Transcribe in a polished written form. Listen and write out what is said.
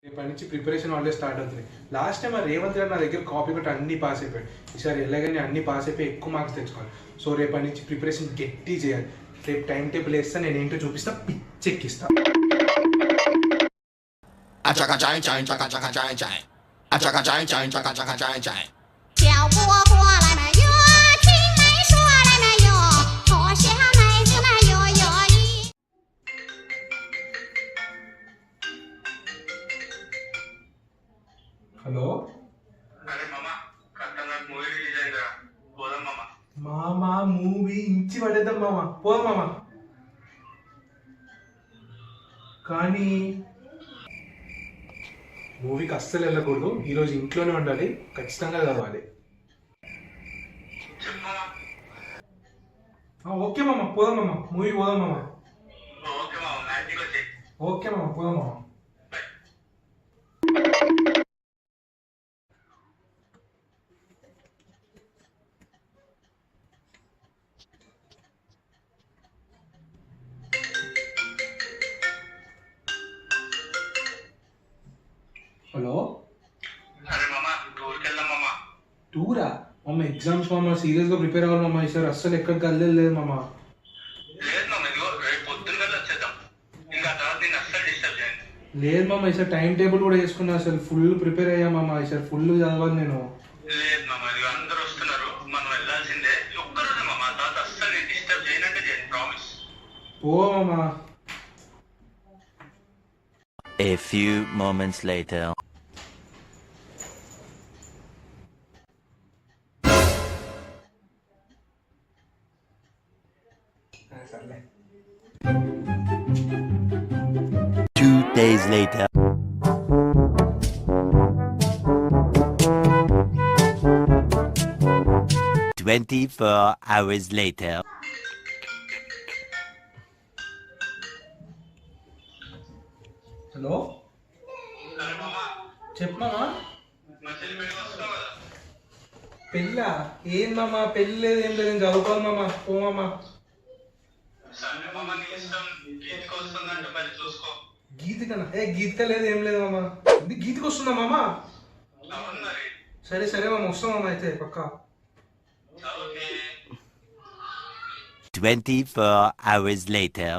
రేపటి నుంచి preparation already start అవుతుంది. లాస్ట్ టైం ఆ రేవంత్ గారు నా దగ్గర కాపీ కొట్టి అన్ని పాస్ అయిపోయాడు. ఈసారి ఎలాగని అన్ని పాస్ అయిపోయి ఎక్కువ మార్క్స్ తెచ్చుకోవాలి. సో రేపటి నుంచి ప్రిపరేషన్ గట్టి చేయాలి. రేపు టైం టేబుల్ వేస్తా, నేను ఏంటో చూపిస్తా, పిచ్చెక్కిస్తా. హలో మామా, మూవీ ఇంచి పడేద్దాం మామా, పోదాం మామా. కానీ మూవీకి అస్సలు వెళ్ళకూడదు. ఈరోజు ఇంట్లోనే ఉండాలి, ఖచ్చితంగా చదవాలి. ఓకే మామ, పోదాం మామ, మూవీ పోదాం మామ. ఓకే మామ, పోదాం మామ. హలో, టూరా మామ? ఎగ్జామ్స్ మామ, సీరియస్ గా ప్రిపేర్ అవ్వాలి మామ. ఈసారి అస్సలు ఎక్కడికి వెళ్ళలేదు మామ. లేదు మామ, ఈసారి టైం టేబుల్ కూడా వేసుకున్నా. అసలు ఫుల్ ప్రిపేర్ అయ్యా మామ. ఈసారి ఫుల్ చదవాలి నేను. పో మామ. A few moments later. సర్లే. 2 days later. hours later. Hello, చెప్పమా. పెళ్ళా? ఏం మామ, పెళ్ళి లేదు, ఏం లేదు, చదువుకోవాలి మామ. పోమమ్మా. గీతికనా? గీతిక లేదు, ఏం లేదు మామ. గీతికి వస్తుందా మామ? సరే సరే మామ, వస్తాం మామ అయితే పక్కా. 24 hours later.